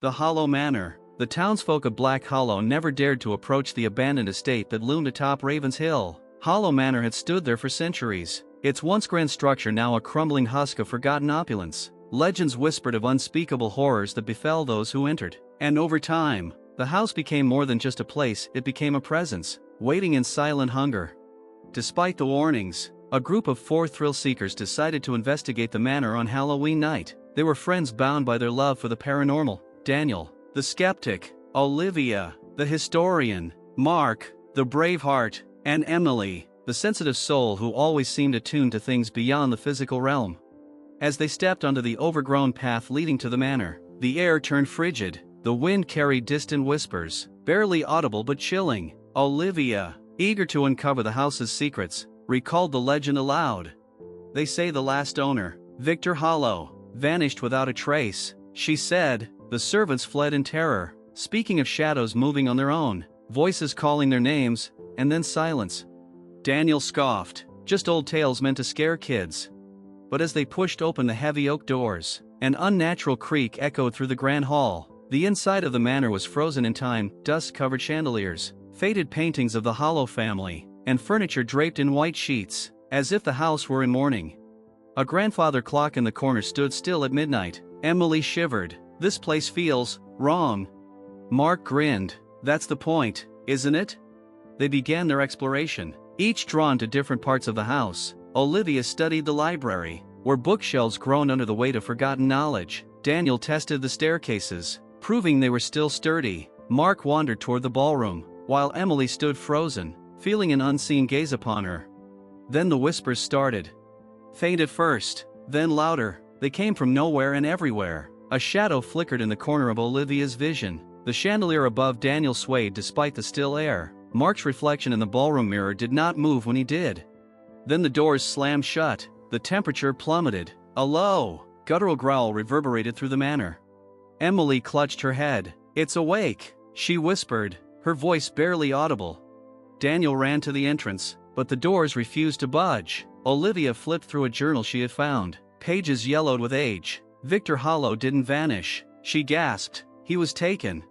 The Hollow Manor. The townsfolk of Black Hollow never dared to approach the abandoned estate that loomed atop Raven's Hill. Hollow Manor had stood there for centuries, its once grand structure now a crumbling husk of forgotten opulence. Legends whispered of unspeakable horrors that befell those who entered. And over time, the house became more than just a place, it became a presence, waiting in silent hunger. Despite the warnings, a group of 4 thrill-seekers decided to investigate the manor on Halloween night. They were friends bound by their love for the paranormal. Daniel, the skeptic; Olivia, the historian; Mark, the brave heart; and Emily, the sensitive soul who always seemed attuned to things beyond the physical realm. As they stepped onto the overgrown path leading to the manor, the air turned frigid. The wind carried distant whispers, barely audible but chilling. Olivia, eager to uncover the house's secrets, recalled the legend aloud. "They say the last owner, Victor Hollow, vanished without a trace," she said. The servants fled in terror, speaking of shadows moving on their own, voices calling their names, and then silence. Daniel scoffed, "Just old tales meant to scare kids." But as they pushed open the heavy oak doors, an unnatural creak echoed through the grand hall. The inside of the manor was frozen in time, dust-covered chandeliers, faded paintings of the Hollow family, and furniture draped in white sheets, as if the house were in mourning. A grandfather clock in the corner stood still at midnight. Emily shivered. "This place feels wrong." Mark grinned. "That's the point, isn't it?" They began their exploration, each drawn to different parts of the house. Olivia studied the library, where bookshelves groaned under the weight of forgotten knowledge. Daniel tested the staircases, proving they were still sturdy. Mark wandered toward the ballroom, while Emily stood frozen, feeling an unseen gaze upon her. Then the whispers started. Faint at first, then louder. They came from nowhere and everywhere. A shadow flickered in the corner of Olivia's vision. The chandelier above Daniel swayed despite the still air. Mark's reflection in the ballroom mirror did not move when he did. Then the doors slammed shut. The temperature plummeted. A low, guttural growl reverberated through the manor. Emily clutched her head. "It's awake," she whispered, her voice barely audible. Daniel ran to the entrance, but the doors refused to budge. Olivia flipped through a journal she had found. Pages yellowed with age. Victor Hollow didn't vanish, she gasped. He was taken.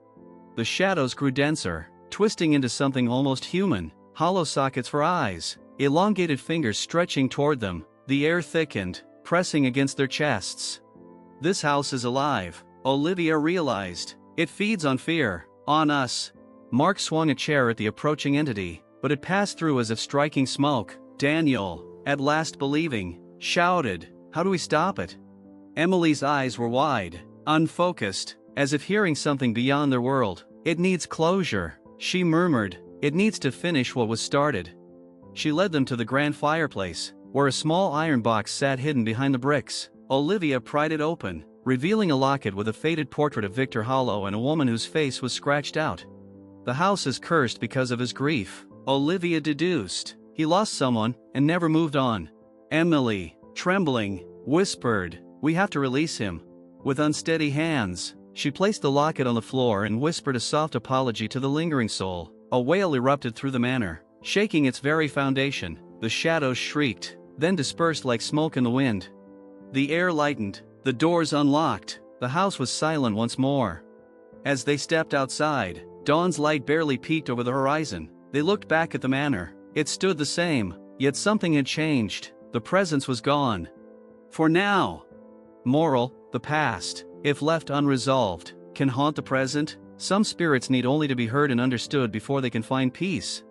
The shadows grew denser, twisting into something almost human. Hollow sockets for eyes, elongated fingers stretching toward them. The air thickened, pressing against their chests. "This house is alive," Olivia realized. "It feeds on fear, on us." Mark swung a chair at the approaching entity, but it passed through as if striking smoke. Daniel, at last believing, shouted, "How do we stop it?" Emily's eyes were wide, unfocused, as if hearing something beyond their world. "It needs closure," she murmured. "It needs to finish what was started." She led them to the grand fireplace, where a small iron box sat hidden behind the bricks. Olivia pried it open, revealing a locket with a faded portrait of Victor Hollow and a woman whose face was scratched out. "The house is cursed because of his grief," Olivia deduced. "He lost someone, and never moved on." Emily, trembling, whispered, "We have to release him." With unsteady hands, she placed the locket on the floor and whispered a soft apology to the lingering soul. A wail erupted through the manor, shaking its very foundation. The shadows shrieked, then dispersed like smoke in the wind. The air lightened, the doors unlocked, the house was silent once more. As they stepped outside, dawn's light barely peeked over the horizon. They looked back at the manor. It stood the same, yet something had changed. The presence was gone. For now. Moral: the past, if left unresolved, can haunt the present. Some spirits need only to be heard and understood before they can find peace.